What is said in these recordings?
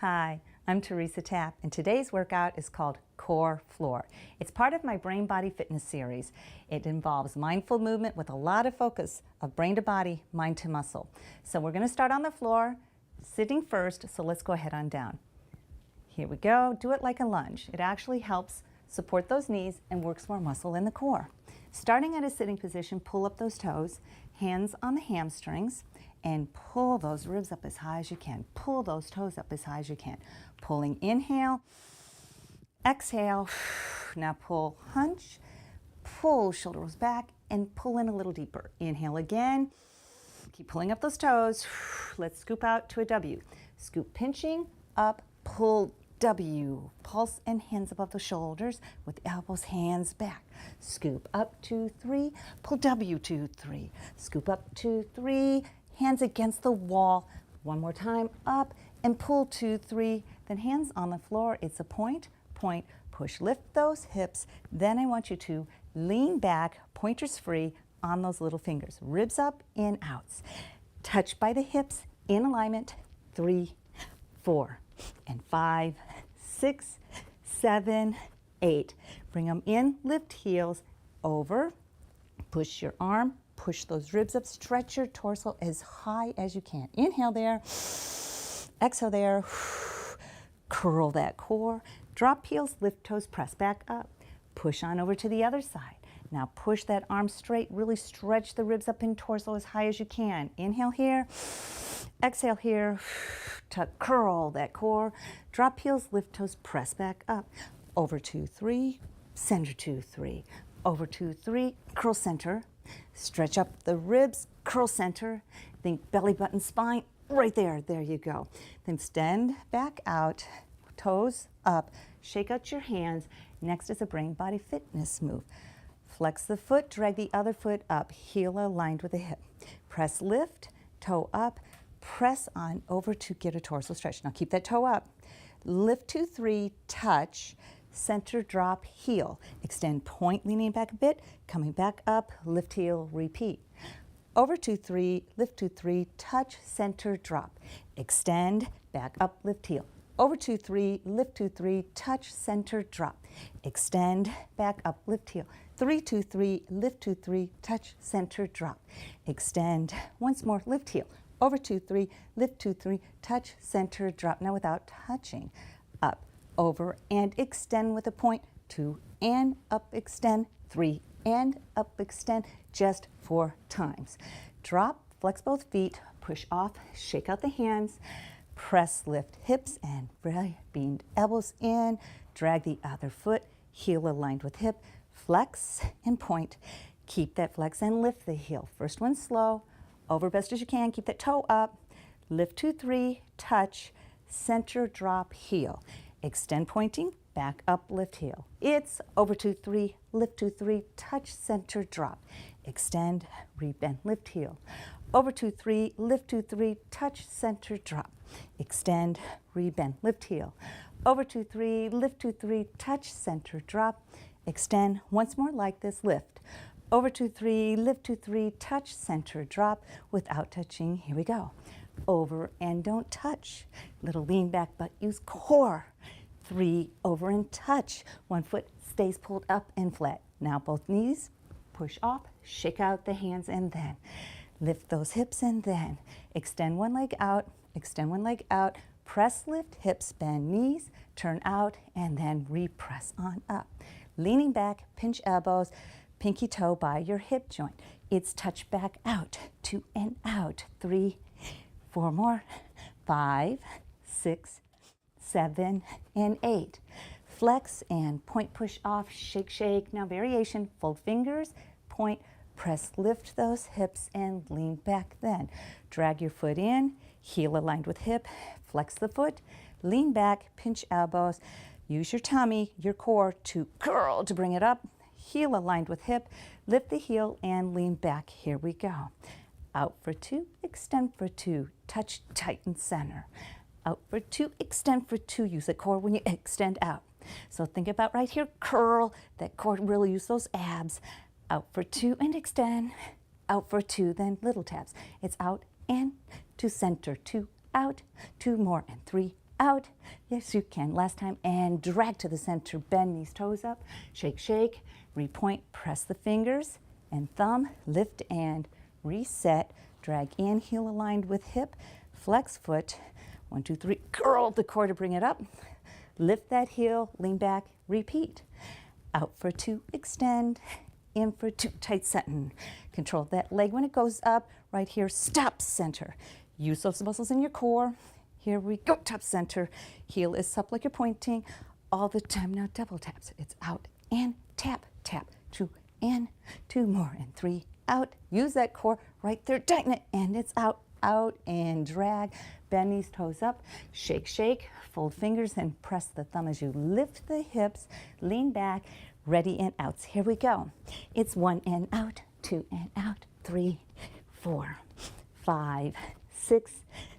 Hi, I'm Teresa Tapp, and today's workout is called Core Floor. It's part of my Brain Body Fitness series. It involves mindful movement with a lot of focus of brain to body, mind to muscle. So we're going to start on the floor, sitting first, so let's go ahead on down. Here we go. Do it like a lunge. It actually helps support those knees and works more muscle in the core. Starting at a sitting position, pull up those toes, hands on the hamstrings, and pull those ribs up as high as you can. Pull those toes up as high as you can. Pulling, inhale, exhale. Now pull, hunch, pull, shoulders back, and pull in a little deeper. Inhale again. Keep pulling up those toes. Let's scoop out to a W. Scoop, pinching, up, pull, W. Pulse and hands above the shoulders with elbows, hands back. Scoop up, 2, 3. Pull W, 2, 3. Scoop up, 2, 3. Hands against the wall. One more time, up and pull, 2, 3. Then hands on the floor. It's a point, point, push. Lift those hips. Then I want you to lean back, pointers free on those little fingers. Ribs up, in, outs. Touch by the hips, in alignment. 3, 4, and 5, 6, 7, 8. Bring them in, lift heels, over, push your arm, push those ribs up, stretch your torso as high as you can. Inhale there, exhale there, curl that core, drop heels, lift toes, press back up, push on over to the other side. Now push that arm straight, really stretch the ribs up in torso as high as you can. Inhale here, exhale here, to curl that core, drop heels, lift toes, press back up, over 2, 3, center 2, 3, over 2, 3, curl center, stretch up the ribs, curl center, think belly button spine, right there, there you go. Then extend back out, toes up, shake out your hands. Next is a brain body fitness move. Flex the foot, drag the other foot up, heel aligned with the hip. Press lift, toe up, press on over to get a torso stretch. Now keep that toe up. Lift 2, 3, touch, center drop, heel. Extend, point, leaning back a bit, coming back up, lift heel, repeat. Over 2, 3, lift 2, 3, touch, center drop. Extend, back up, lift heel. Over 2, 3, lift 2, 3, touch, center drop. Extend, back up, lift heel. 3, 2, 3, lift 2, 3, touch, center drop. Extend, once more, lift heel. Over 2, 3, lift 2, 3, touch, center, drop. Now without touching. Up, over, and extend with a point. 2, and up, extend. 3, and up, extend. Just 4 times. Drop, flex both feet, push off, shake out the hands, press, lift hips, and really bend elbows in. Drag the other foot, heel aligned with hip, flex and point. Keep that flex and lift the heel. First one slow. Over best as you can, keep that toe up, lift 2, 3, touch, center, drop, heel. Extend pointing, back up, lift heel. It's over 2, 3, lift 2, 3, touch, center, drop. Extend, rebend, lift heel. Over 2, 3, lift 2, 3, touch, center, drop. Extend, rebend, lift heel. Over 2, 3, lift 2, 3, touch, center, drop. Extend, once more like this, lift. Over 2, 3, lift 2, 3, touch, center, drop without touching. Here we go. Over and don't touch. Little lean back, but use core. 3, over and touch. One foot stays pulled up and flat. Now both knees, push off, shake out the hands, and then lift those hips, and then extend one leg out, extend one leg out, press, lift, hips, bend knees, turn out, and then repress on up. Leaning back, pinch elbows, pinky toe by your hip joint. It's touch back out, 2 and out, 3, 4 more, 5, 6, 7, and 8. Flex and point, push off, shake, shake. Now variation, fold fingers, point, press, lift those hips, and lean back then. Drag your foot in, heel aligned with hip, flex the foot, lean back, pinch elbows, use your tummy, your core to curl to bring it up. Heel aligned with hip, lift the heel and lean back. Here we go. Out for 2, extend for 2, touch, tighten center. Out for 2, extend for 2, use the core when you extend out. So think about right here, curl, that core, really use those abs. Out for 2 and extend, out for 2, then little taps. It's out and to center, 2, out, 2 more, and 3, out. Yes, you can. Last time, and drag to the center. Bend these toes up. Shake, shake. Repoint, press the fingers and thumb. Lift and reset. Drag in, heel aligned with hip. Flex foot. 1, 2, 3. Curl the core to bring it up. Lift that heel, lean back, repeat. Out for 2, extend. In for 2, tight center. Control that leg when it goes up. Right here, stop, center. Use those muscles in your core. Here we go, top center. Heel is up like you're pointing all the time. Now double taps. It's out and tap, tap. 2 and 2 more, and 3 out. Use that core right there, tighten it, and it's out, out, and drag. Bend these toes up, shake, shake, fold fingers, and press the thumb as you lift the hips, lean back, ready and outs. Here we go. It's 1 and out, 2 and out, 3, 4, 5, 6,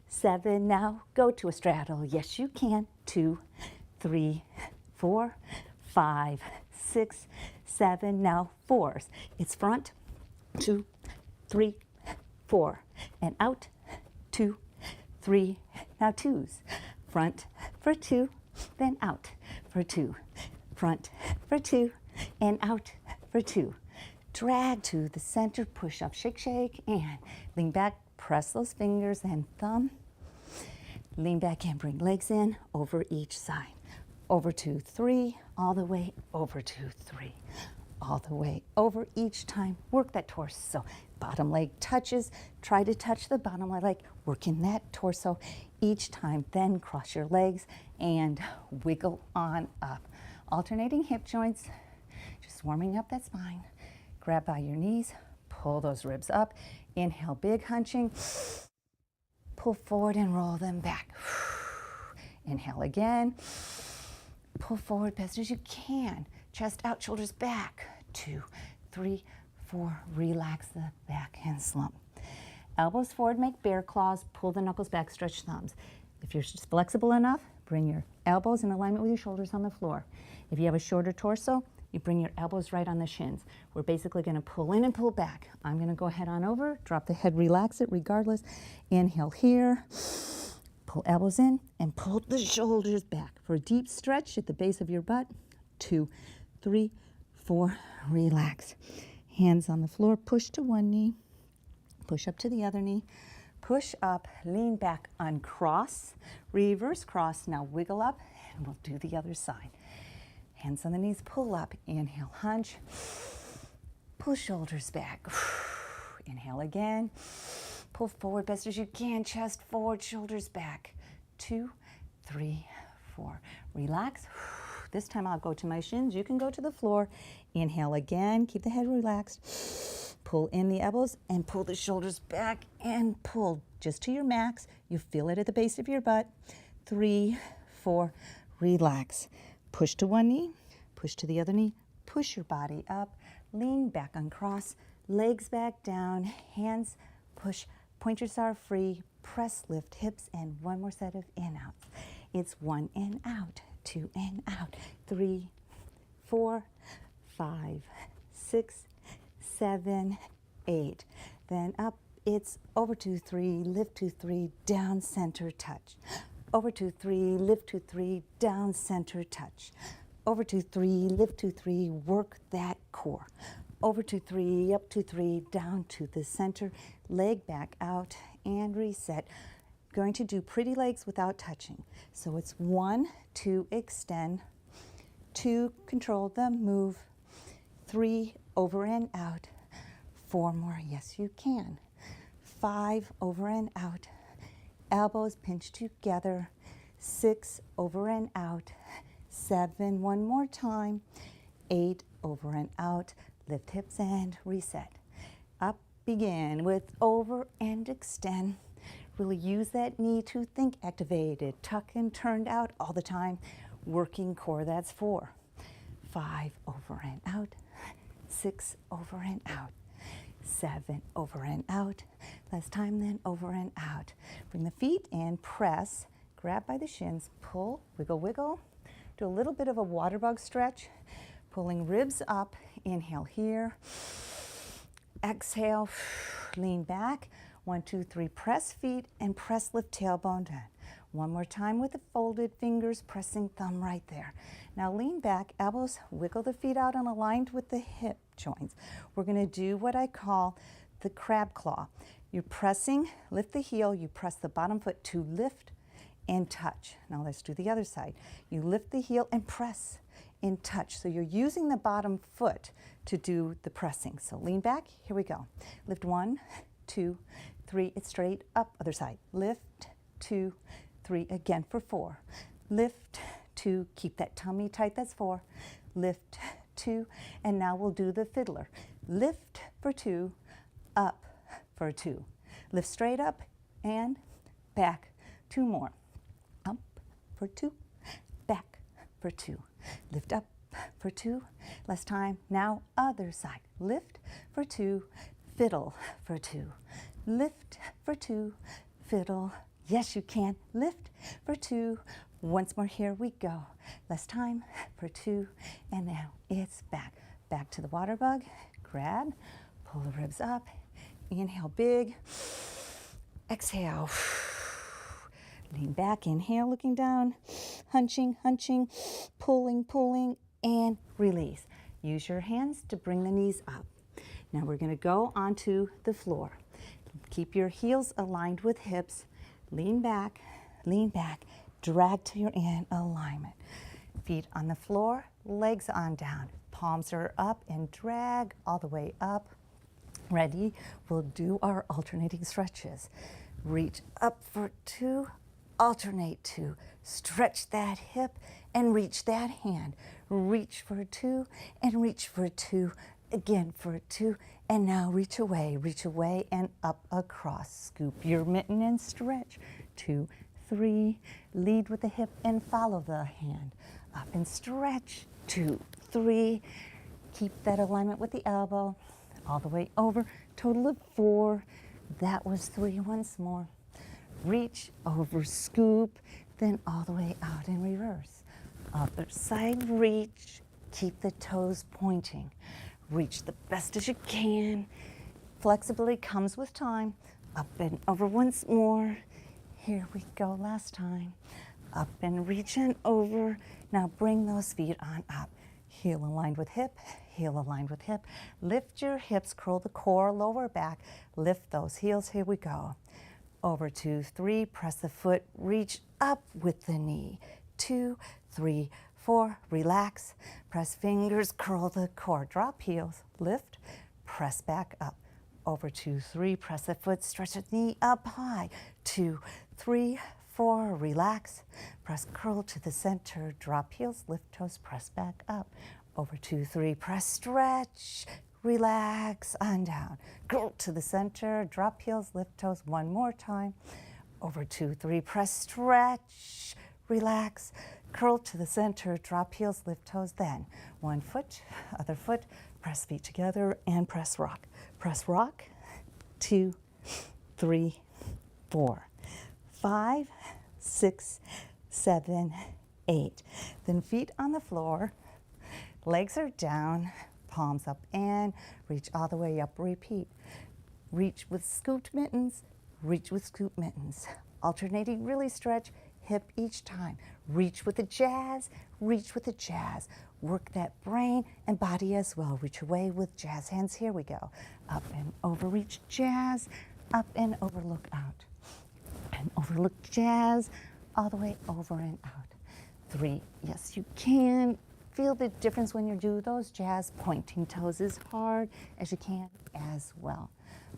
7. Now go to a straddle. Yes, you can. 2, 3, 4, 5, 6, 7. Now fours. It's front, 2, 3, 4, and out, 2, 3. Now twos. Front for 2, then out for 2. Front for 2, and out for 2. Drag to the center, push up, shake, shake, and lean back, press those fingers and thumb. Lean back and bring legs in over each side. Over 2, 3, all the way, over 2, 3, all the way over each time. Work that torso. Bottom leg touches. Try to touch the bottom leg, working that torso each time. Then cross your legs and wiggle on up. Alternating hip joints, just warming up that spine. Grab by your knees, pull those ribs up. Inhale, big hunching. Pull forward and roll them back. Inhale again. Pull forward best as you can. Chest out, shoulders back. 2, 3, 4. Relax the back and slump. Elbows forward, make bear claws. Pull the knuckles back, stretch thumbs. If you're just flexible enough, bring your elbows in alignment with your shoulders on the floor. If you have a shorter torso, you bring your elbows right on the shins. We're basically going to pull in and pull back. I'm going to go head on over, drop the head, relax it regardless. Inhale here, pull elbows in, and pull the shoulders back for a deep stretch at the base of your butt. 2, 3, 4, relax. Hands on the floor, push to one knee, push up to the other knee, push up, lean back, uncross, reverse cross. Now wiggle up, and we'll do the other side. Hands on the knees, pull up, inhale, hunch, pull shoulders back. Inhale again, pull forward best as you can, chest forward, shoulders back. 2, 3, 4, relax. This time I'll go to my shins, you can go to the floor. Inhale again, keep the head relaxed. Pull in the elbows and pull the shoulders back and pull just to your max. You feel it at the base of your butt. 3, 4, relax. Push to one knee, push to the other knee, push your body up, lean back, uncross, legs back down, hands push, pointers are free, press, lift hips, and one more set of in-outs. It's 1 and out, 2 and out, 3, 4, 5, 6, 7, 8. Then up, it's over 2, 3, lift 2, 3, down, center, touch. Over 2, 3, lift 2, 3, down, center, touch. Over 2, 3, lift 2, 3, work that core. Over 2, 3, up 2, 3, down to the center, leg back out and reset. Going to do pretty legs without touching. So it's 1, 2, extend, 2, control the move, 3, over and out, 4 more, yes you can, 5, over and out, elbows pinch together, 6, over and out, 7, one more time, 8, over and out, lift hips and reset. Up, begin with over and extend. Really use that knee to think activated, tuck and turned out all the time, working core, that's 4, 5, over and out, 6, over and out, 7, over and out. Last time, then over and out. Bring the feet and press, grab by the shins, pull, wiggle, wiggle. Do a little bit of a water bug stretch, pulling ribs up. Inhale here. Exhale, lean back. 1, 2, 3, press feet and press, lift tailbone down. One more time with the folded fingers, pressing thumb right there. Now lean back, elbows, wiggle the feet out and aligned with the hip joints. We're going to do what I call the crab claw. You're pressing, lift the heel, you press the bottom foot to lift and touch. Now let's do the other side. You lift the heel and press and touch. So you're using the bottom foot to do the pressing. So lean back, here we go. Lift 1, 2, 3, it's straight up, other side. Lift, 2, 3, again for 4. Lift, 2, keep that tummy tight, that's 4. Lift, 2, and now we'll do the fiddler. Lift for 2, up for 2. Lift straight up and back, 2 more. Up for 2, back for 2. Lift up for 2, last time. Now other side. Lift for 2, fiddle for 2. Lift for 2, fiddle. Yes, you can. Lift for 2. Once more, here we go. Last time for 2, and now it's back. Back to the water bug. Grab, pull the ribs up. Inhale big. Exhale. Lean back, inhale, looking down. Hunching, hunching, pulling, pulling, and release. Use your hands to bring the knees up. Now we're going to go onto the floor. Keep your heels aligned with hips. Lean back, drag till you're in alignment. Feet on the floor, legs on down. Palms are up and drag all the way up. Ready? We'll do our alternating stretches. Reach up for 2, alternate 2. Stretch that hip and reach that hand. Reach for 2 and reach for 2. Again for 2, and now reach away and up across. Scoop your mitten and stretch. 2, 3, lead with the hip and follow the hand. Up and stretch. 2, 3, keep that alignment with the elbow. All the way over, total of 4. That was 3, once more. Reach, over, scoop, then all the way out in reverse. Other side, reach, keep the toes pointing. Reach the best as you can. Flexibility comes with time. Up and over once more. Here we go, last time. Up and reach and over. Now bring those feet on up. Heel aligned with hip, heel aligned with hip. Lift your hips, curl the core, lower back. Lift those heels, here we go. Over 2, 3, press the foot, reach up with the knee. 2, 3, 4, relax. Press fingers, curl the core. Drop heels, lift, press back up. Over 2, 3, press the foot, stretch the knee up high. 2, 3, 4, relax. Press curl to the center, drop heels, lift toes, press back up. Over 2, 3, press, stretch, relax, on down. Curl to the center, drop heels, lift toes, one more time. Over 2, 3, press, stretch, relax. Curl to the center, drop heels, lift toes, then one foot, other foot, press feet together and press rock. Press rock, 2, 3, 4, 5, 6, 7, 8. Then feet on the floor, legs are down, palms up and reach all the way up, repeat. Reach with scooped mittens, reach with scooped mittens. Alternating, really stretch, hip each time. Reach with the jazz, reach with the jazz. Work that brain and body as well. Reach away with jazz hands, here we go. Up and over, reach jazz, up and over, look out. And overlook jazz, all the way over and out. 3, yes you can. Feel the difference when you do those jazz. Pointing toes as hard as you can as well.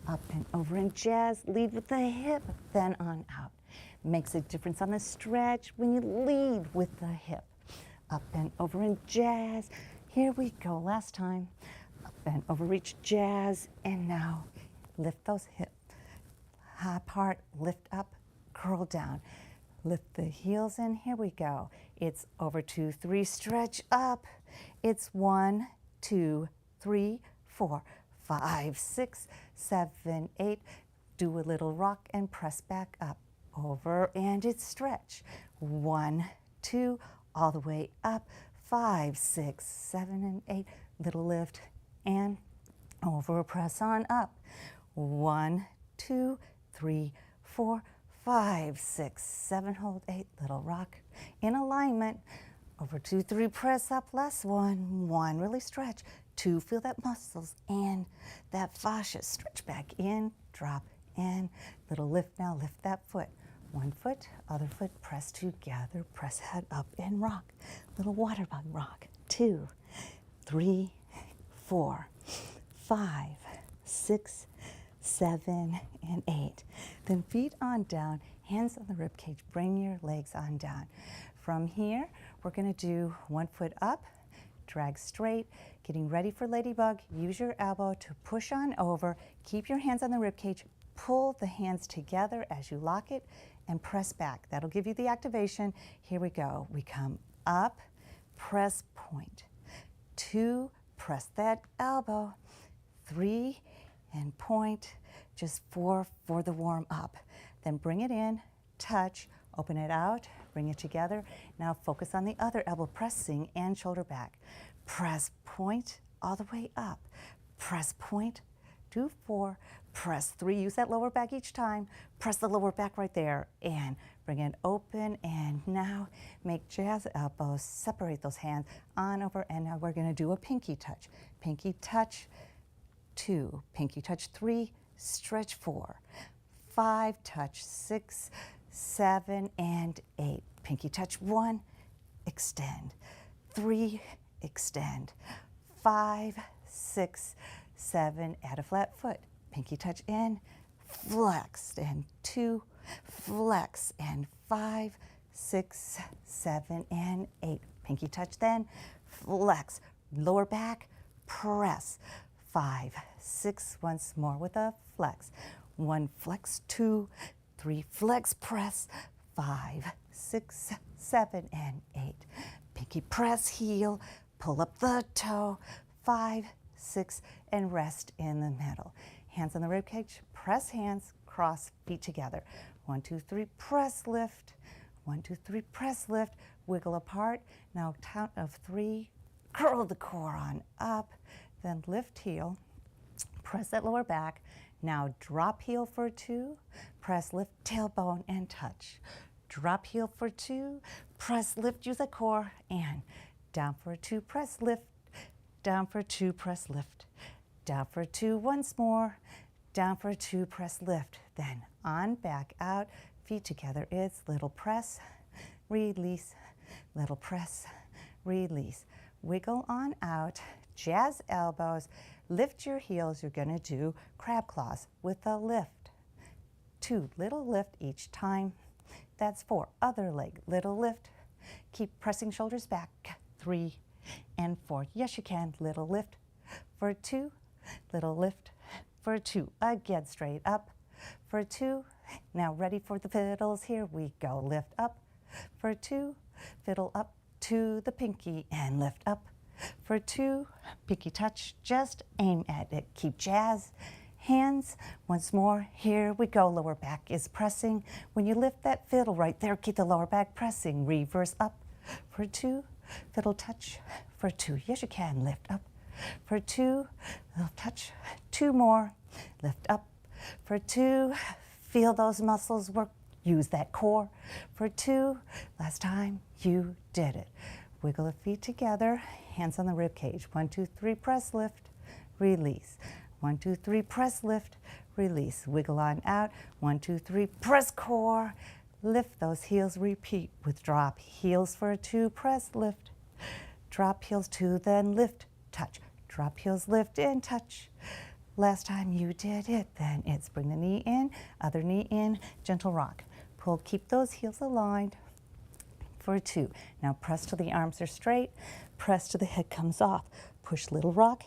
Up and over in jazz, lead with the hip, then on out. Makes a difference on the stretch when you lead with the hip. Up and over in jazz, here we go, last time. Up and over, reach jazz, and now lift those hips. Apart, lift up, curl down. Lift the heels in, here we go. It's over 2, 3, stretch up. It's 1, 2, 3, 4, 5, 6, 7, 8. Do a little rock and press back up. Over and it's stretch. 1, 2, all the way up. 5, 6, 7, and 8. Little lift and over, press on up. 1, 2, 3, 4, 5, 6, 7, hold 8, little rock in alignment. Over 2, 3, press up, last one. 1, really stretch. 2, feel that muscles and that fascia. Stretch back in, drop in. Little lift now, lift that foot. 1 foot, other foot, press together, press head up and rock. Little water bug rock. 2, 3, 4, 5, 6, 7, and 8. Then feet on down, hands on the rib cage. Bring your legs on down. From here, we're going to do 1 foot up, drag straight, getting ready for ladybug. Use your elbow to push on over. Keep your hands on the rib cage. Pull the hands together as you lock it and press back. That'll give you the activation. Here we go. We come up, press point. 2, press that elbow. 3, and point. Just 4 for the warm up. Then bring it in, touch, open it out, bring it together. Now focus on the other elbow, pressing and shoulder back. Press point all the way up. Press point, do 4, press 3. Use that lower back each time. Press the lower back right there and bring it open. And now make jazz elbows, separate those hands on over. And now we're going to do a pinky touch. Pinky touch, 2, pinky touch 3, stretch 4, 5, touch 6, 7, and 8. Pinky touch 1, extend. 3, extend. 5, 6, 7, add a flat foot. Pinky touch in, flex, and 2, flex, and 5, 6, 7, and 8. Pinky touch then, flex, lower back, press. 5, 6, once more with a flex. 1 flex, 2, 3 flex, press. 5, 6, 7, and 8. Pinky press, heel, pull up the toe. 5, 6, and rest in the middle. Hands on the rib cage, press hands, cross feet together. 1, 2, 3, press, lift. 1, 2, 3, press, lift. Wiggle apart. Now count of 3, curl the core on up. Then lift heel, press that lower back. Now drop heel for 2, press, lift, tailbone, and touch. Drop heel for 2, press, lift, use that core, and down for 2, press, lift, down for 2, press, lift, down for 2, once more, down for 2, press, lift. Then on, back, out, feet together. It's little press, release, little press, release. Wiggle on out. Jazz elbows, lift your heels. You're going to do crab claws with a lift. 2, little lift each time. That's 4. Other leg, little lift. Keep pressing shoulders back. 3 and 4. Yes, you can. Little lift for 2. Little lift for 2. Again, straight up for 2. Now ready for the fiddles. Here we go. Lift up for 2. Fiddle up to the pinky and lift up. For 2, pinky touch, just aim at it. Keep jazz, hands, once more, here we go. Lower back is pressing. When you lift that fiddle right there, keep the lower back pressing. Reverse up for 2, fiddle touch for 2. Yes, you can, lift up for 2, little touch, 2 more, lift up for 2. Feel those muscles work, use that core for 2. Last time, you did it. Wiggle the feet together, hands on the rib cage. 1, 2, 3, press, lift, release. 1, 2, 3, press, lift, release. Wiggle on out. 1, 2, 3, press core. Lift those heels, repeat with drop. Heels for 2, press, lift. Drop heels 2, then lift, touch. Drop heels, lift, and touch. Last time you did it, then it's bring the knee in, other knee in, gentle rock. Pull, keep those heels aligned. For 2. Now press till the arms are straight, press till the head comes off. Push, little rock,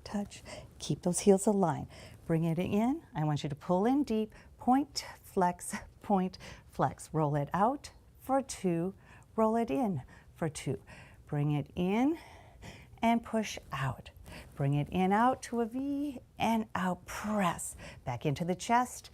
touch, keep those heels aligned. Bring it in. I want you to pull in deep, point, flex, roll it out for 2, roll it in for 2. Bring it in and push out. Bring it in, out to a V, and out, press. Back into the chest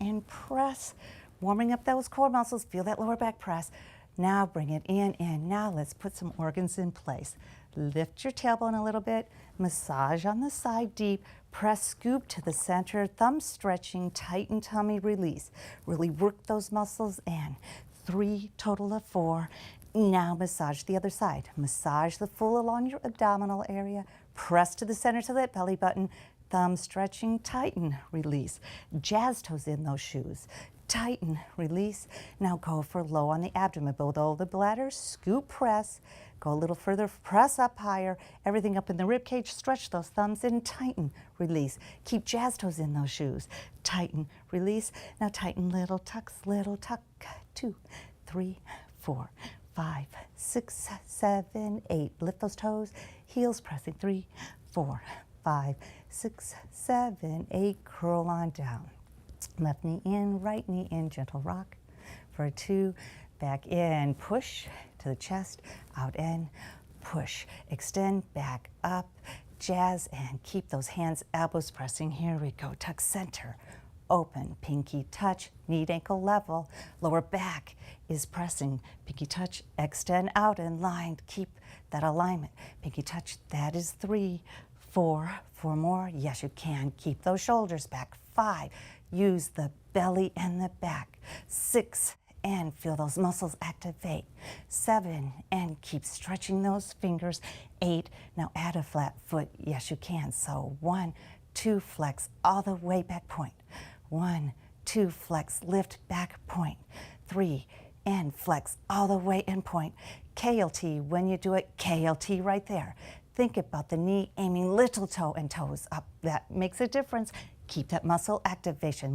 and press. Warming up those core muscles, feel that lower back press. Now bring it in, and now let's put some organs in place. Lift your tailbone a little bit, massage on the side deep, press, scoop to the center, thumb stretching, tighten tummy, release. Really work those muscles in. 3, total of 4. Now massage the other side. Massage the full along your abdominal area, press to the center to that belly button, thumb stretching, tighten, release. Jazz toes in those shoes. Tighten, release. Now go for low on the abdomen, below the bladder, scoop, press. Go a little further, press up higher, everything up in the rib cage, stretch those thumbs in, tighten, release. Keep jazz toes in those shoes. Tighten, release. Now tighten, little tuck. 2, 3, 4, 5, 6, 7, 8. Lift those toes, heels pressing. 3, 4, 5, 6, 7, 8. Curl on down. Left knee in, right knee in, gentle rock. For 2, back in, push to the chest, out in, push. Extend, back up, jazz, and keep those hands, elbows pressing. Here we go. Tuck center, open, pinky touch, knee ankle level. Lower back is pressing. Pinky touch, extend out and line. Keep that alignment. Pinky touch, that is 3, 4. 4 more. Yes, you can. Keep those shoulders back. 5. Use the belly and the back. 6, and feel those muscles activate. 7, and keep stretching those fingers. 8, now add a flat foot. Yes, you can. So 1, 2, flex all the way back point. 1, 2, flex, lift, back point. 3, and flex all the way in point. KLT, when you do it, KLT right there. Think about the knee aiming little toe and toes up. That makes a difference. Keep that muscle activation.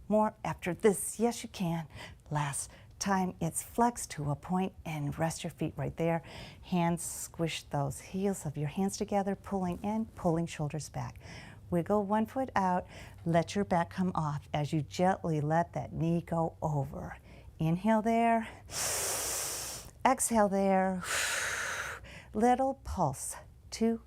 More after this. Yes, you can. Last time, it's flex to a point and rest your feet right there. Hands squish those heels of your hands together, pulling in, pulling shoulders back. Wiggle one foot out. Let your back come off as you gently let that knee go over. Inhale there. Exhale there. Little pulse. 2,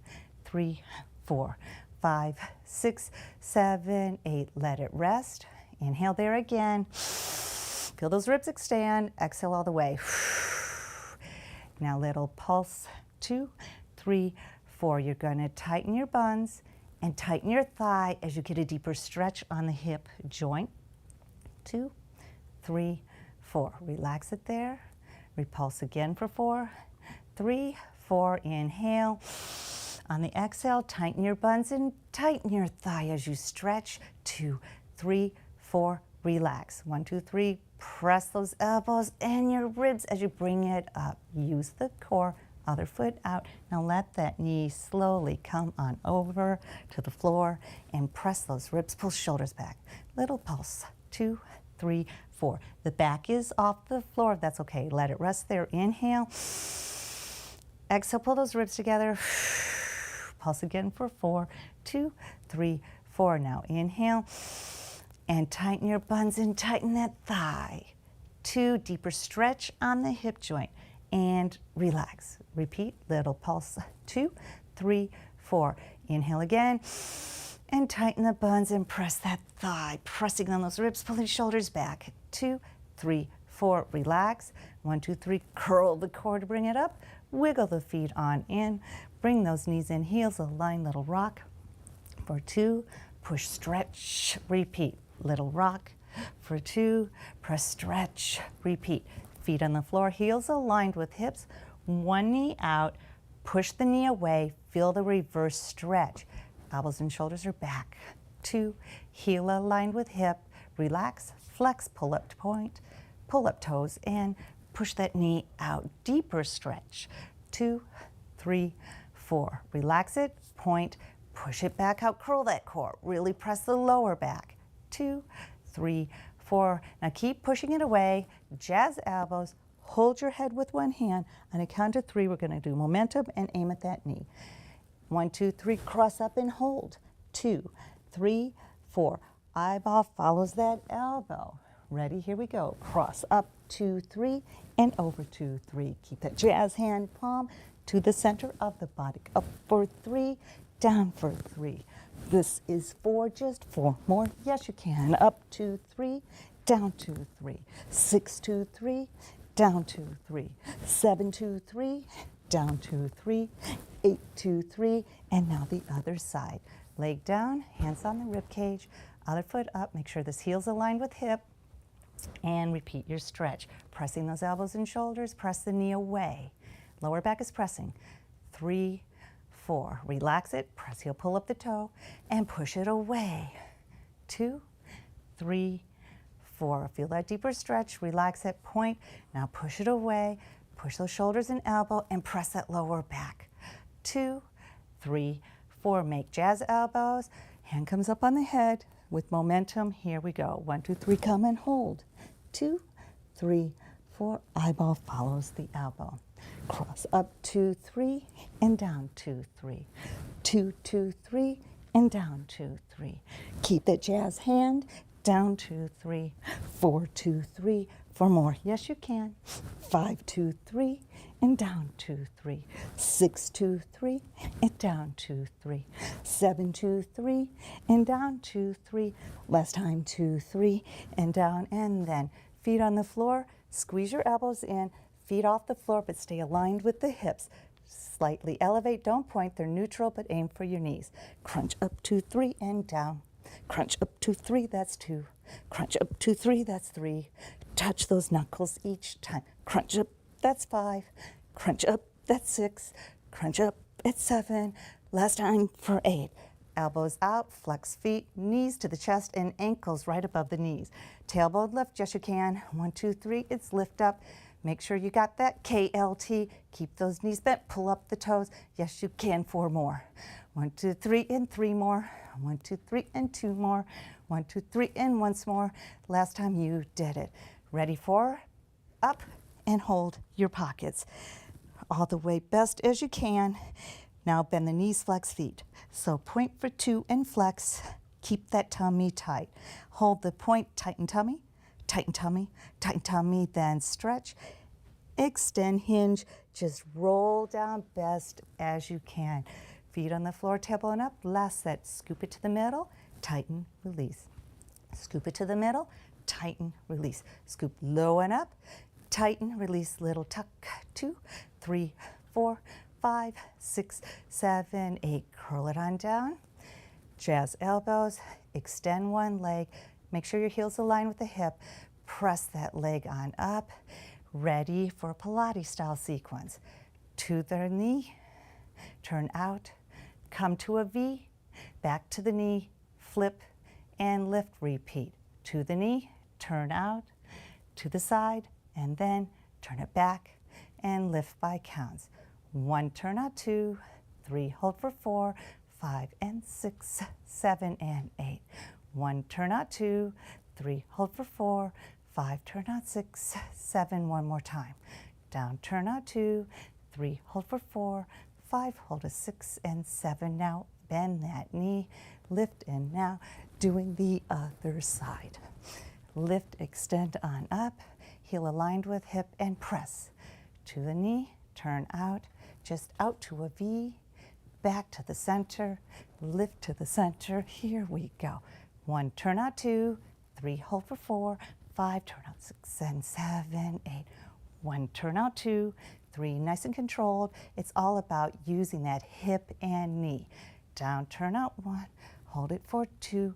3, 4, 5, 6, 7, 8. Let it rest. Inhale there again. Feel those ribs extend. Exhale all the way. Now little pulse. 2, 3, 4. You're going to tighten your buns and tighten your thigh as you get a deeper stretch on the hip joint. 2, 3, 4. Relax it there. Repulse again for 4, 3, 4. Inhale. On the exhale, tighten your buns and tighten your thigh as you stretch. 2, 3, 4. Relax. 1, 2, 3. Press those elbows and your ribs as you bring it up. Use the core. Other foot out. Now let that knee slowly come on over to the floor and press those ribs. Pull shoulders back. Little pulse. 2, 3, 4. The back is off the floor. That's okay. Let it rest there. Inhale. Exhale. Pull those ribs together. Pulse again for 4, 2, 3, 4. Now inhale and tighten your buns and tighten that thigh. 2, deeper stretch on the hip joint and relax. Repeat, little pulse. 2, 3, 4. Inhale again and tighten the buns and press that thigh, pressing on those ribs, pulling shoulders back. 2, 3, 4. Relax. 1, 2, 3. Curl the core to bring it up. Wiggle the feet on in. Bring those knees in, heels align, little rock. For 2, push, stretch, repeat. Little rock. For 2, press, stretch, repeat. Feet on the floor, heels aligned with hips. 1 knee out, push the knee away, feel the reverse stretch. Elbows and shoulders are back. 2, heel aligned with hip. Relax, flex, pull up to point, pull up toes, and push that knee out. Deeper stretch. 2, 3, 4. Relax it, point, push it back out, curl that core. Really press the lower back. 2, 3, 4. Now keep pushing it away. Jazz elbows. Hold your head with one hand. On a count of 3, we're going to do momentum and aim at that knee. 1, 2, 3. Cross up and hold. 2, 3, 4. Eyeball follows that elbow. Ready? Here we go. Cross up. 2, 3, and over. 2, 3. Keep that jazz hand palm to the center of the body. Up for 3, down for 3. This is 4, just 4 more. Yes, you can. Up 2, 3, down 2, 3. 6, 2, 3, down 2, 3. 7, 2, 3, down 2, 3, 8, 2, 3, and now the other side. Leg down, hands on the rib cage, other foot up, make sure this heel's aligned with hip, and repeat your stretch. Pressing those elbows and shoulders, press the knee away. Lower back is pressing. 3, 4, relax it, press heel, pull up the toe, and push it away. 2, 3, 4, feel that deeper stretch, relax it, point, now push it away, push those shoulders and elbow, and press that lower back. 2, 3, 4, make jazz elbows, hand comes up on the head with momentum, here we go. 1, 2, 3, come and hold. 2, 3, 4, eyeball follows the elbow. Cross up 2, 3, and down 2, 3. 2, 2, 3, and down 2, 3. Keep that jazz hand, down 2, 3. 4, 2, 3, 4 more. Yes, you can. 5, 2, 3, and down 2, 3. 6, 2, 3, and down 2, 3. 7, 2, 3, and down 2, 3. Last time, 2, 3, and down, and then feet on the floor. Squeeze your elbows in, feet off the floor, but stay aligned with the hips. Slightly elevate, don't point, they're neutral, but aim for your knees. Crunch up 2, 3, and down. Crunch up 2, 3, that's 2. Crunch up 2, 3, that's 3. Touch those knuckles each time. Crunch up, that's 5. Crunch up, that's 6. Crunch up at 7. Last time for 8. Elbows out, flex feet, knees to the chest, and ankles right above the knees. Tailbone lift, yes you can. 1, 2, 3, it's lift up. Make sure you got that KLT. Keep those knees bent, pull up the toes. Yes, you can, 4 more. 1, 2, 3, and 3 more. 1, 2, 3, and 2 more. 1, 2, 3, and once more. Last time you did it. Ready for up and hold your pockets. All the way best as you can. Now bend the knees, flex feet. So point for 2 and flex. Keep that tummy tight. Hold the point, tighten tummy, tighten tummy, tighten tummy, then stretch, extend, hinge, just roll down best as you can. Feet on the floor, tailbone up, last set, scoop it to the middle, tighten, release. Scoop it to the middle, tighten, release. Scoop low and up, tighten, release, little tuck, 2, 3, 4, 5, 6, 7, 8, curl it on down. Jazz elbows, extend one leg, make sure your heels align with the hip, press that leg on up, ready for a Pilates style sequence. To the knee, turn out, come to a V, back to the knee, flip and lift, repeat. To the knee, turn out, to the side, and then turn it back and lift by counts. 1, turn out 2, 3, hold for 4, 5 and 6, 7 and 8. 1, turn out 2, 3, hold for 4, 5, turn out 6, 7, one more time. Down, turn out 2, 3, hold for 4, 5, hold a 6 and 7. Now bend that knee, lift, and now doing the other side. Lift, extend on up, heel aligned with hip, and press. To the knee, turn out, just out to a V, back to the center, lift to the center, here we go. 1, turn out 2, 3, hold for 4, 5, turn out 6 and 7, 8. 1, turn out 2, 3, nice and controlled. It's all about using that hip and knee. Down, turn out 1, hold it for 2,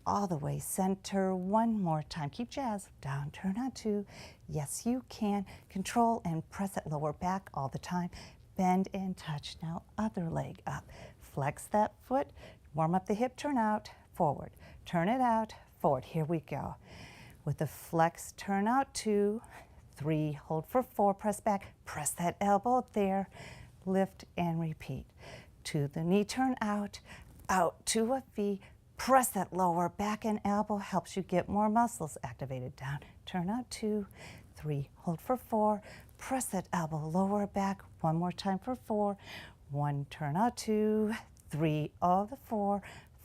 all the way center, one more time. Keep jazz, down, turn out 2. Yes, you can. Control and press that lower back all the time. Bend and touch. Now other leg up. Flex that foot, warm up the hip, turn out, forward. Turn it out, forward. Here we go. With the flex, turn out 2, 3, hold for 4, press back, press that elbow there, lift and repeat. To the knee, turn out, out to a V, press that lower back and elbow, helps you get more muscles activated. Down, turn out 2, 3, hold for 4, press that elbow lower back, one more time for 4, 1, turn out 2, 3, all the 4,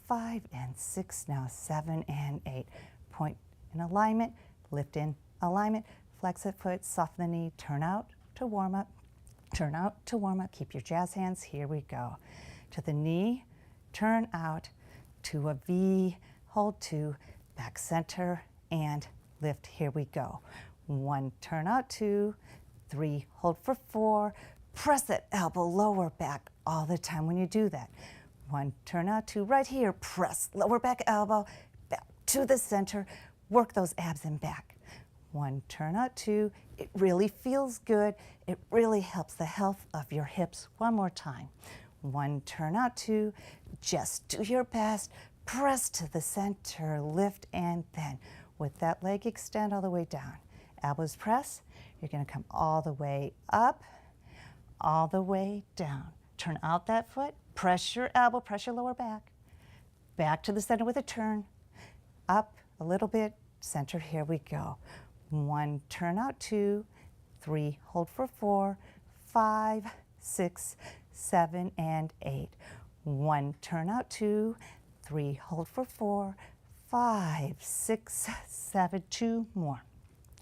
5 and 6, now 7 and 8. Point in alignment, lift in alignment, flex that foot, soften the knee, turn out to warm up, turn out to warm up. Keep your jazz hands, here we go. To the knee, turn out, to a V, hold 2, back center, and lift, here we go. 1, turn out 2, 3, hold for 4, press that elbow lower back all the time when you do that. 1, turn out 2, right here, press lower back elbow, back to the center, work those abs and back. 1, turn out 2, it really feels good. It really helps the health of your hips. One more time. 1, turn out 2, just do your best, press to the center, lift and bend. With that leg, extend all the way down. Elbows press, you're gonna come all the way up, all the way down. Turn out that foot, press your elbow, press your lower back. Back to the center with a turn. Up a little bit, center, here we go. 1, turn out 2, 3, hold for 4, 5, 6, 7, and 8. 1, turn out 2, 3, hold for 4, 5, 6, 7, 2 more.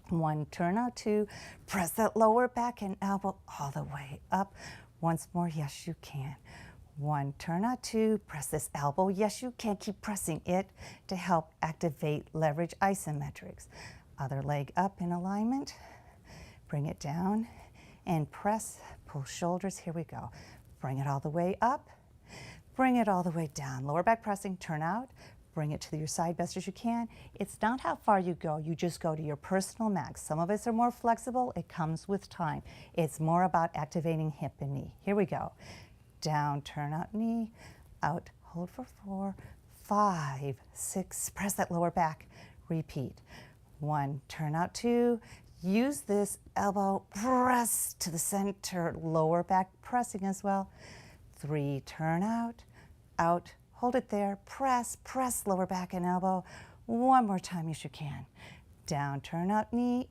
1, turn out 2, press that lower back and elbow all the way up. Once more, yes you can. 1, turn out 2, press this elbow, yes you can, keep pressing it to help activate leverage isometrics. Other leg up in alignment, bring it down and press, pull shoulders, here we go. Bring it all the way up, bring it all the way down. Lower back pressing, turn out, bring it to your side best as you can. It's not how far you go, you just go to your personal max. Some of us are more flexible, it comes with time. It's more about activating hip and knee. Here we go. Down, turn out knee, out, hold for 4, 5, 6, press that lower back, repeat. 1, turn out 2, use this elbow, press to the center, lower back pressing as well. 3, turn out, hold it there, press, lower back and elbow. One more time as you can. Down, turn out knee,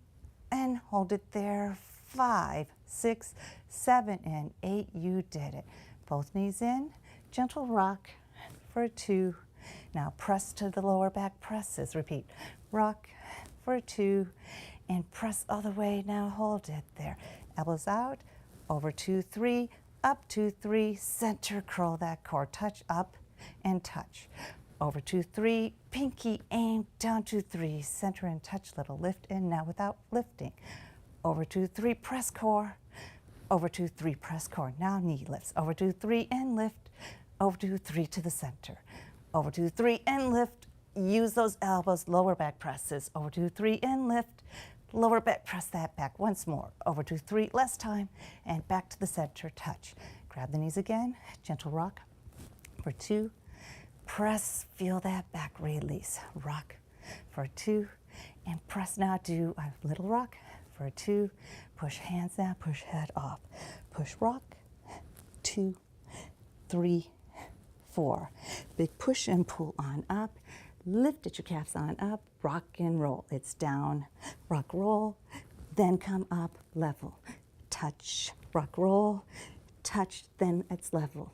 and hold it there. 5, 6, 7, and 8, you did it. Both knees in, gentle rock for 2. Now press to the lower back presses, repeat. Rock for 2, and press all the way, now hold it there. Elbows out, over 2, 3, up 2, 3, center, curl that core, touch up and touch. Over 2, 3, pinky aim, down 2, 3, center and touch, little lift in, now without lifting. Over 2, 3, press core, over 2, 3, press core, now knee lifts, over 2, 3, and lift, over 2, 3 to the center, over 2, 3, and lift, use those elbows, lower back presses, over 2, 3, and lift, lower back, press that back once more, over 2, 3, less time, and back to the center, touch. Grab the knees again, gentle rock, for 2, press, feel that back release, rock, for 2, and press now, do a little rock, for 2, push hands down, push head off, push rock, 2, 3, 4, big push and pull on up, lift at your calves on up, rock and roll. It's down, rock, roll, then come up, level, touch, rock, roll, touch, then it's level.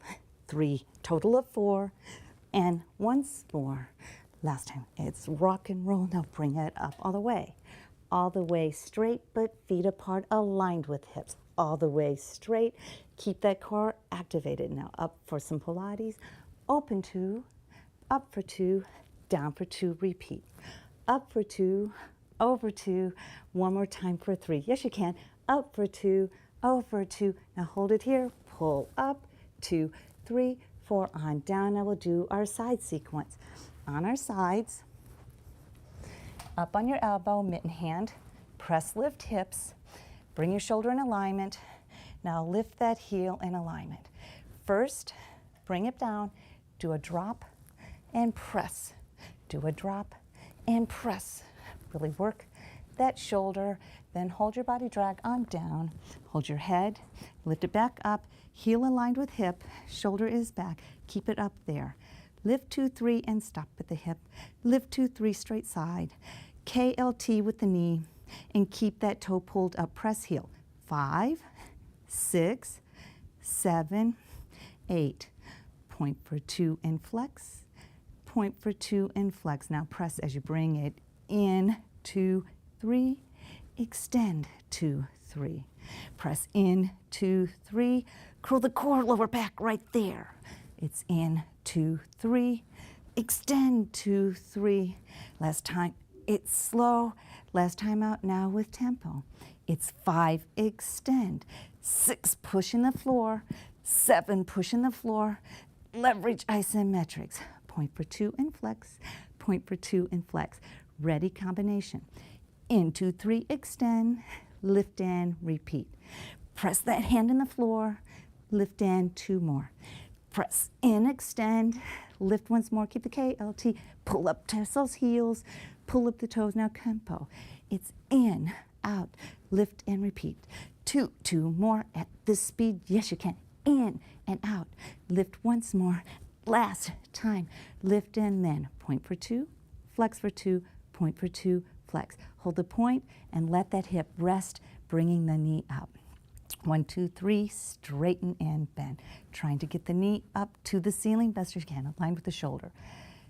3, total of 4, and once more. Last time, it's rock and roll. Now bring it up all the way straight, but feet apart, aligned with hips, all the way straight. Keep that core activated. Now up for some Pilates, open 2, up for 2, down for 2, repeat. Up for 2, over 2, one more time for 3. Yes, you can. Up for 2, over 2. Now hold it here, pull up, 2, 3, 4, on down. Now we'll do our side sequence. On our sides, up on your elbow, mitten hand, press, lift hips, bring your shoulder in alignment. Now lift that heel in alignment. First, bring it down, do a drop and press. Do a drop and press. Really work that shoulder, then hold your body drag on down, hold your head, lift it back up, heel aligned with hip, shoulder is back, keep it up there. Lift 2, 3, and stop at the hip. Lift 2, 3, straight side. KLT with the knee, and keep that toe pulled up, press heel. 5, 6, 7, 8. Point for 2 and flex. Point for 2 and flex. Now press as you bring it in, 2, 3, extend, 2, 3. Press in, 2, 3, curl the core, lower back right there. It's in, 2, 3, extend, 2, 3. Last time, it's slow. Last time out, now with tempo. It's 5, extend, 6, pushing the floor, 7, pushing the floor, leverage isometrics, point for 2 and flex, point for 2 and flex. Ready combination. In 2, 3, extend, lift and repeat. Press that hand in the floor, lift and 2 more. Press in, extend, lift once more, keep the KLT, pull up tassels, heels, pull up the toes, now tempo. It's in, out, lift and repeat. 2, 2 more at this speed, yes you can. In and out, lift once more. Last time, lift and then point for 2, flex for 2, point for 2, flex. Hold the point and let that hip rest, bringing the knee up. 1, 2, 3, straighten and bend. Trying to get the knee up to the ceiling best you can, aligned with the shoulder.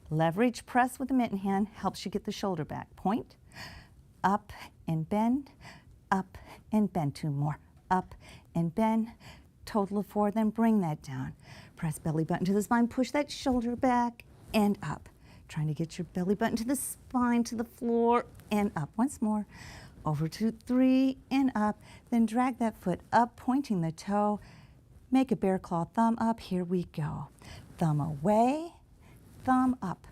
Leverage press with the mitten hand helps you get the shoulder back. Point, up and bend, up and bend. 2 more, up and bend. Total of 4, then bring that down. Press belly button to the spine, push that shoulder back and up. Trying to get your belly button to the spine, to the floor, and up. Once more. Over 2, 3, and up. Then drag that foot up, pointing the toe. Make a bear claw, thumb up. Here we go. Thumb away, thumb up.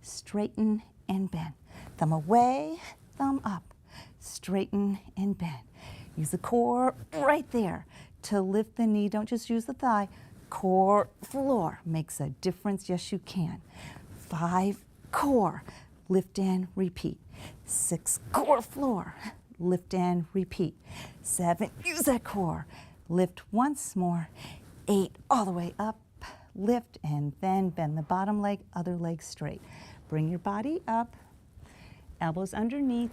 Straighten and bend. Thumb away, thumb up. Straighten and bend. Use the core right there to lift the knee. Don't just use the thigh. Core floor makes a difference. Yes, you can. 5, core. Lift and repeat. 6, core floor. Lift and repeat. 7, use that core. Lift once more. 8, all the way up. Lift and then bend the bottom leg, other leg straight. Bring your body up. Elbows underneath.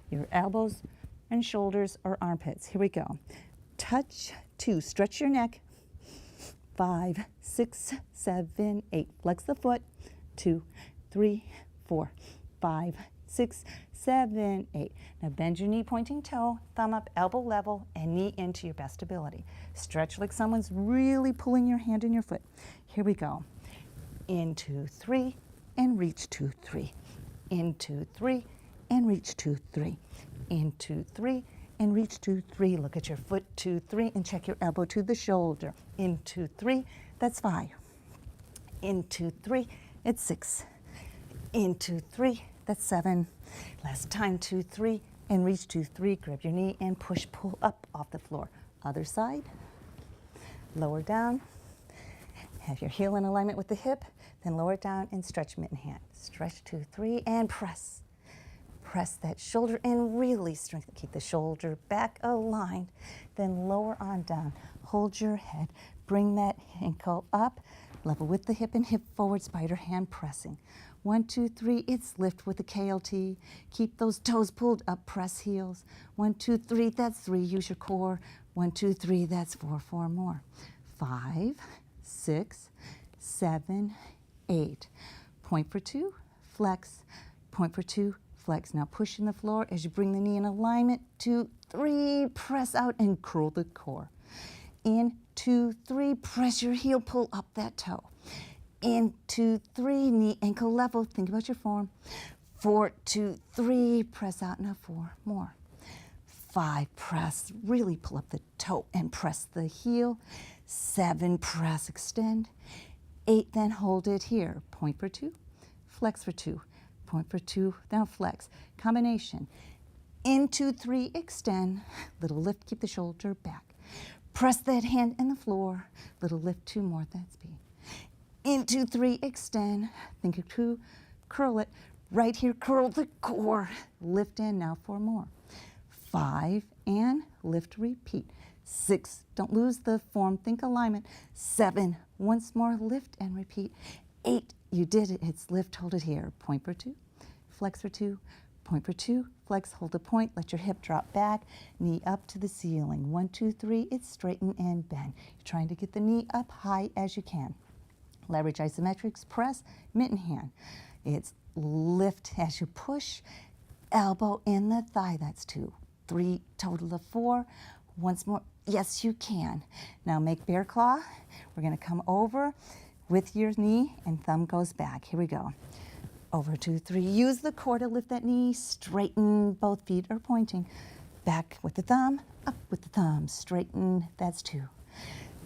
Your elbows and shoulders or armpits. Here we go. Touch 2, stretch your neck. 5, 6, 7, 8. Flex the foot. 2, 3, 4, 5, 6, 7, 8. Now bend your knee, pointing toe, thumb up, elbow level, and knee into your best ability. Stretch like someone's really pulling your hand in your foot. Here we go. In 2, 3, and reach 2, 3. In 2, 3, and reach 2, 3. In 2, 3, and reach 2, 3. Look at your foot, 2, 3, and check your elbow to the shoulder. In 2, 3, that's 5. In 2, 3, it's 6. In 2, 3, that's 7. Last time, 2, 3, and reach 2, 3. Grab your knee and push, pull up off the floor. Other side, lower down. Have your heel in alignment with the hip, then lower it down and stretch mitten hand. Stretch 2, 3, and press. Press that shoulder in, really strengthen. Keep the shoulder back aligned, then lower on down. Hold your head, bring that ankle up, level with the hip and hip forward, spider hand pressing. 1, 2, 3, it's lift with the KLT. Keep those toes pulled up, press heels. 1, 2, 3, that's 3, use your core. 1, 2, 3, that's 4, 4 more. 5, 6, 7, 8. Point for 2, flex, point for 2, flex. Now push in the floor as you bring the knee in alignment. 2, 3, press out and curl the core. In 2, 3, press your heel, pull up that toe. In 2, 3, knee ankle level. Think about your form. 4, 2, 3, press out. Now 4 more. 5, press, really pull up the toe and press the heel. 7, press, extend. 8, then hold it here. Point for 2, flex for 2, point for 2, now flex. Combination. In 2, 3, extend. Little lift, keep the shoulder back. Press that hand in the floor. Little lift, 2 more, that's B. In 2, 3, extend. Think of 2, curl it. Right here, curl the core. Lift in, now 4 more. 5, and lift, repeat. 6, don't lose the form, think alignment. 7, once more, lift and repeat. 8, you did it, it's lift, hold it here. Point for 2, flex for 2, point for 2, flex, hold the point, let your hip drop back, knee up to the ceiling. 1, 2, 3, it's straighten and bend. You're trying to get the knee up high as you can. Leverage isometrics, press, mitten hand. It's lift as you push, elbow in the thigh, that's 2. 3, total of 4. Once more, yes you can. Now make bear claw. We're gonna come over with your knee and thumb goes back. Here we go. Over 2, 3, use the core to lift that knee, straighten, both feet are pointing. back with the thumb, up with the thumb, straighten, that's 2.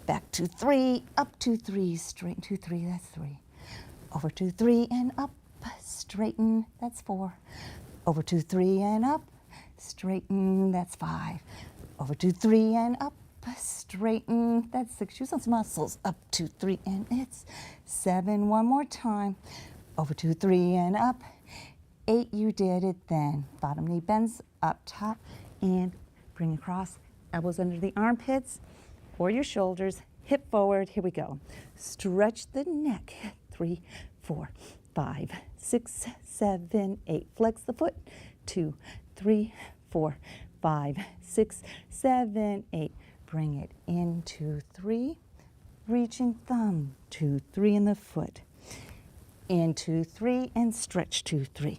Back to 3, up to 3, straighten to 3, that's 3. Over to 3 and up, straighten, that's 4. Over to 3 and up, straighten, that's 5. Over to 3 and up, straighten, that's 6. Use those muscles, up to 3 and it's 7. One more time. Over to 3 and up, 8. You did it then. Bottom knee bends up top and bring across, elbows under the armpits or your shoulders, hip forward. Here we go. Stretch the neck. 3, 4, 5, 6, 7, 8. Flex the foot. 2, 3, 4, 5, 6, 7, 8. Bring it into 3. Reaching thumb. 2, 3 in the foot. Into 3 and stretch to 3.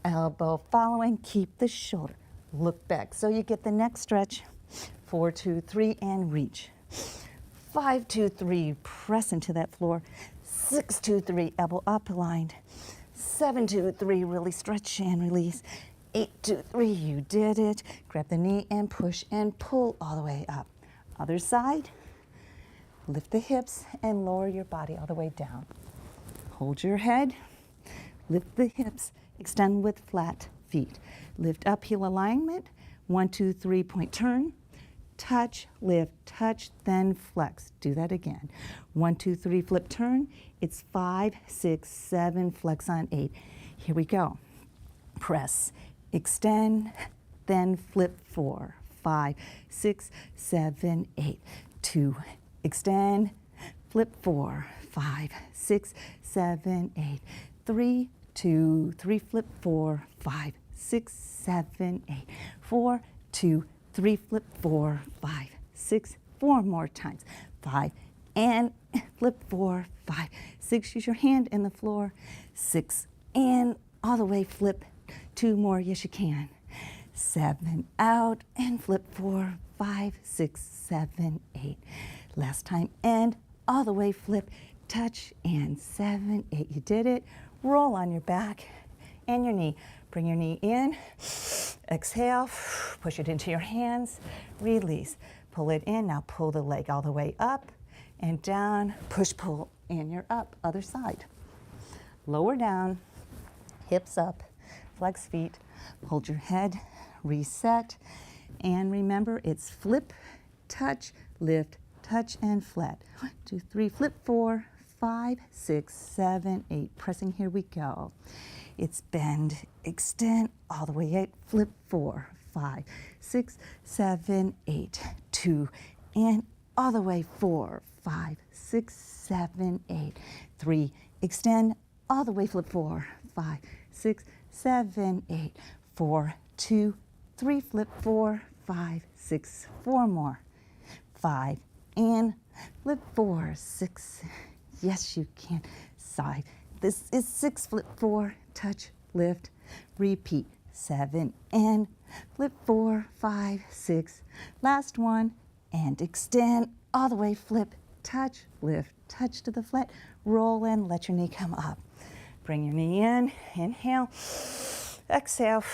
Elbow following. Keep the shoulder. Look back so you get the neck stretch. 4, 2, 3 and reach. 5, 2, 3. Press into that floor. 6, 2, 3. Elbow up aligned. 7, 2, 3. Really stretch and release. 8, 2, 3. You did it. Grab the knee and push and pull all the way up. Other side. Lift the hips and lower your body all the way down. Hold your head. Lift the hips. Extend with flat feet. Lift up, heel alignment. 1, 2, 3, point turn. Touch, lift, touch, then flex. Do that again. 1, 2, 3, flip, turn. It's 5, 6, 7, flex on 8. Here we go. Press, extend, then flip 4, 5, 6, 7, 8. 2, extend, flip 4, 5, 6, 7, 8. 3, 2, 3, flip 4, 5, 6, 7, 8. 4, 2, 3, flip 4, 5, 6. 4 more times. 5 and flip 4, 5, 6. Use your hand in the floor. 6 and all the way flip. 2 more. Yes, you can. 7 out and flip 4, 5, 6, 7, 8. Last time and all the way flip, touch and 7, 8. You did it. Roll on your back and your knee. Bring your knee in. Exhale. Push it into your hands. Release. Pull it in. Now pull the leg all the way up and down. Push, pull, and you're up. Other side. Lower down. Hips up. Flex feet. Hold your head. Reset. And remember, it's flip, touch, lift, touch, and flat. 1, 2, 3, flip 4, 5, 6, 7, 8. Pressing, here we go. It's bend, extend, all the way 8, flip 4, 5, 6, 7, 8. 2, and all the way 4, 5, 6, 7, 8. 3, extend, all the way flip 4, 5, 6, 7, 8. 4, 2, 3, flip 4, 5, 6. 4 more. 5, and flip 4, 6. Yes, you can. Side. This is 6, flip 4, touch, lift, repeat. 7 and flip 4, 5, 6. Last one and extend all the way, flip, touch, lift, touch to the flat, roll and let your knee come up. Bring your knee in, inhale, exhale,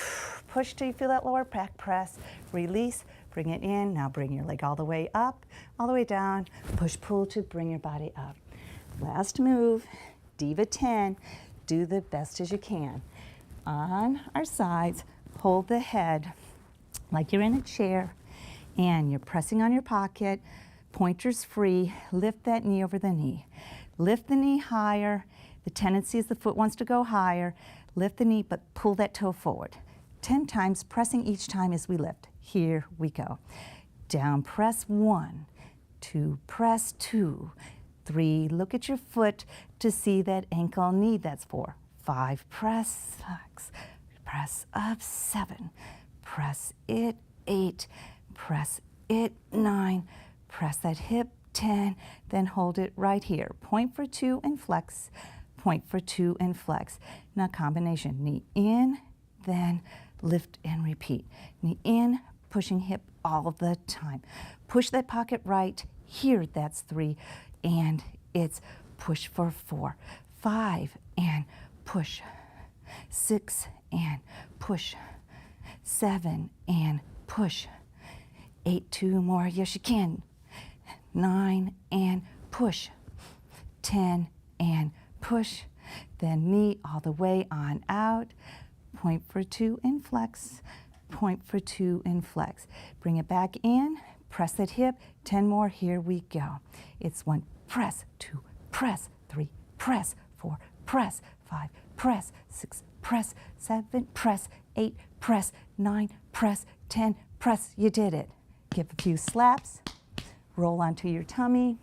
push till you feel that lower back press, release, bring it in. Now bring your leg all the way up, all the way down, push, pull to bring your body up. Last move, Diva 10, do the best as you can. On our sides, hold the head like you're in a chair and you're pressing on your pocket, pointers free, lift that knee over the knee. Lift the knee higher. The tendency is the foot wants to go higher. Lift the knee, but pull that toe forward. 10 times, pressing each time as we lift. Here we go. Down, press 1, 2, press 2, 3, look at your foot to see that ankle knee, that's 4, 5, press, 6, press up, 7, press it, 8, press it, 9, press that hip, 10, then hold it right here. Point for 2 and flex, point for 2 and flex. Now combination, knee in, then lift and repeat. Knee in, pushing hip all the time. Push that pocket right, here that's 3, and it's push for 4, 5, and push, 6, and push, 7, and push. 8, 2 more, yes you can. 9 and push. 10 and push. Then knee all the way on out. Point for 2 and flex. Point for 2 and flex. Bring it back in, press that hip. 10 more, here we go. It's 1, press, 2, press, 3, press, 4, press, 5, press, 6, press, 7, press, 8, press, 9, press, 10, press. You did it. Give a few slaps, roll onto your tummy.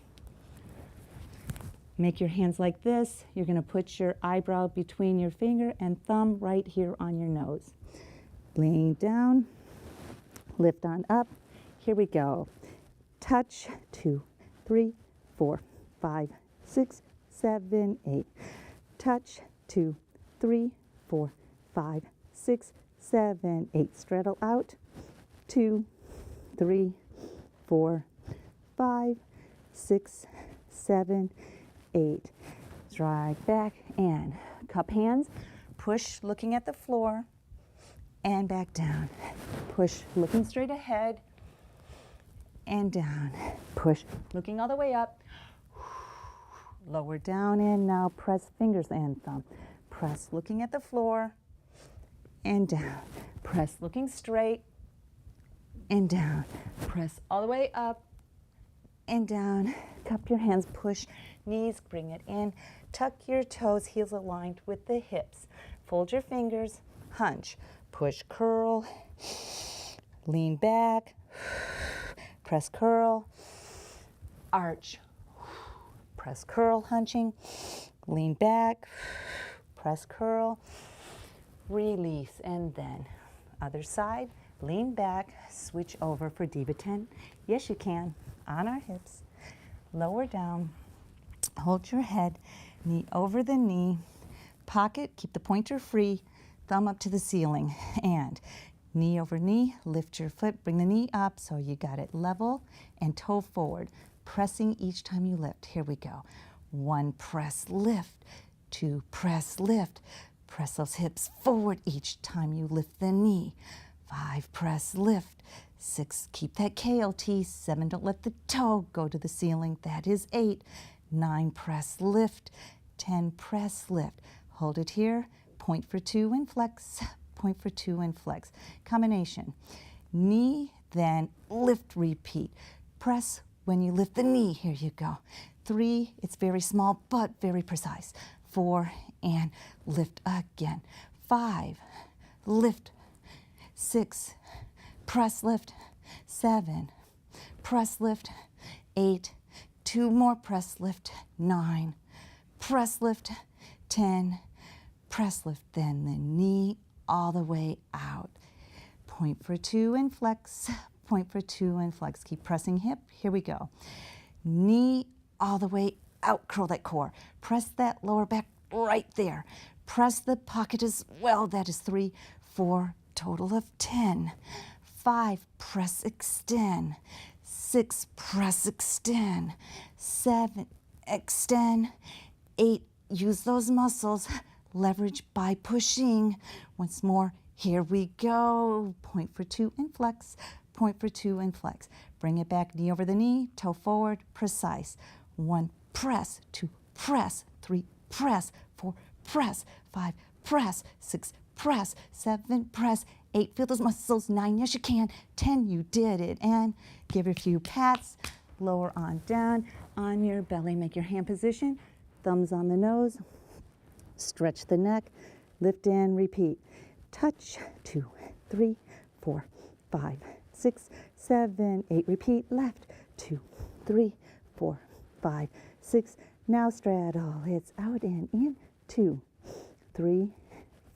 Make your hands like this. You're going to put your eyebrow between your finger and thumb right here on your nose. Lean down, lift on up. Here we go. Touch, 2, 3, 4, 5, 6, 7, 8. Touch, 2, 3, 4, 5, 6, 7, 8. Straddle out, 2, 3, 4, 5, 6, 7, 8. Drag back and cup hands. Push looking at the floor and back down. Push looking straight ahead and down. Push looking all the way up. Lower down and now press fingers and thumb. Press looking at the floor and down. Press looking straight and down. Press all the way up and down. Cup your hands, push knees, bring it in. Tuck your toes, heels aligned with the hips. Fold your fingers, hunch, push, curl, lean back, press, curl, arch, press, curl, hunching, lean back, press, curl, release, and then other side. Lean back, switch over for Diva 10. Yes, you can. On our hips. Lower down. Hold your head. Knee over the knee. Pocket, keep the pointer free. Thumb up to the ceiling. And knee over knee. Lift your foot. Bring the knee up so you got it level and toe forward. Pressing each time you lift. Here we go. 1, press, lift. 2, press, lift. Press those hips forward each time you lift the knee. 5, press, lift. 6, keep that KLT. 7, don't let the toe go to the ceiling. That is 8. 9, press, lift. 10, press, lift. Hold it here. Point for 2 and flex. Point for 2 and flex. Combination. Knee, then lift, repeat. Press when you lift the knee. Here you go. 3, it's very small but very precise. 4, and lift again. 5, lift. 6, press, lift. 7, press, lift. 8, 2 more, press, lift. 9, press, lift. 10, press, lift. Then the knee all the way out. Point for 2 and flex. Point for 2 and flex. Keep pressing hip. Here we go. Knee all the way out. Curl that core. Press that lower back right there. Press the pocket as well. That is 3, 4, total of 10. 5, press, extend. 6, press, extend. 7, extend. 8, use those muscles. Leverage by pushing. Once more, here we go. Point for 2 and flex. Point for 2 and flex. Bring it back, knee over the knee, toe forward, precise. 1, press. 2, press. 3, press. 4, press. 5, press. 6, press. 7, press. 8, feel those muscles. 9, yes you can. 10, you did it. And give a few pats. Lower on down on your belly. Make your hand position. Thumbs on the nose. Stretch the neck. Lift and repeat. Touch. 2, 3, 4, 5, 6, 7, 8. Repeat. Left. 2, 3, 4, 5, 6. Now straddle. It's out and in. 2, 3,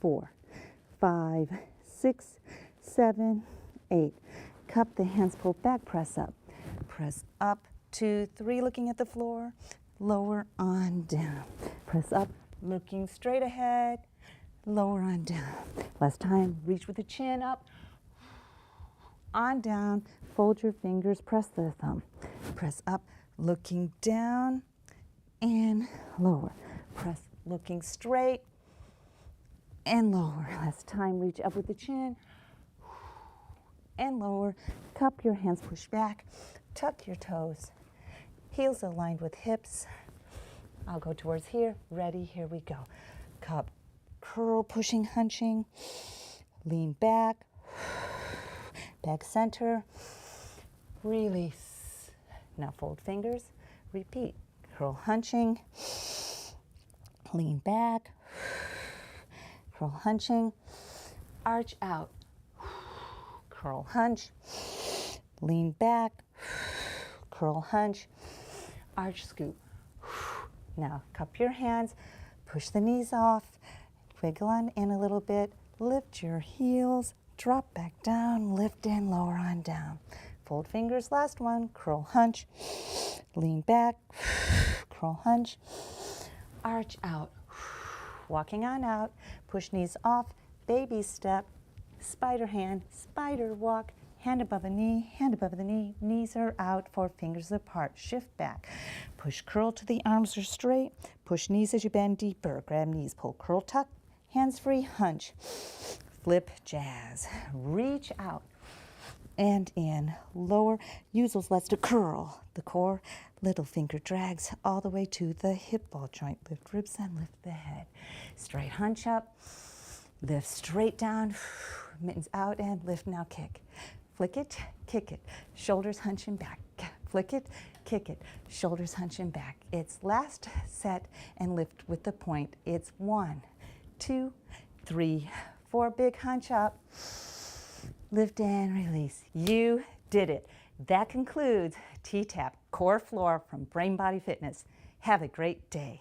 4, 5, 6, 7, 8. Cup the hands, pull back, press up. Press up, 2, 3, looking at the floor. Lower on down. Press up, looking straight ahead. Lower on down. Last time, reach with the chin up. On down, fold your fingers, press the thumb. Press up, looking down and lower. Press looking straight and lower. Last time, reach up with the chin. and lower. Cup your hands, push back, tuck your toes. Heels aligned with hips. I'll go towards here. Ready, here we go. Cup, curl, pushing, hunching. Lean back, back center. Release. Now fold fingers. Repeat. Curl, hunching. Lean back. Curl, hunching. Arch out. Curl, hunch. Lean back. Curl, hunch. Arch, scoop. Now cup your hands. Push the knees off. Wiggle on in a little bit. Lift your heels. Drop back down. Lift and lower on down. Fold fingers, last one. Curl, hunch. Lean back. Curl, hunch. Arch out. Walking on out. Push knees off. Baby step. Spider hand. Spider walk. Hand above the knee. Hand above the knee. Knees are out. 4 fingers apart. Shift back. Push curl to the arms are straight. Push knees as you bend deeper. Grab knees. Pull curl tuck. Hands free. Hunch. Flip jazz. Reach out. And in, lower, use those legs to curl the core. Little finger drags all the way to the hip ball joint. Lift ribs and lift the head. Straight hunch up, lift straight down, mittens out and lift, now kick. Flick it, kick it, shoulders hunching back. Flick it, kick it, shoulders hunching back. It's last set and lift with the point. It's 1, 2, 3, 4, big hunch up. Lift and release. You did it. That concludes T-Tapp Core Floor from Brain Body Fitness. Have a great day.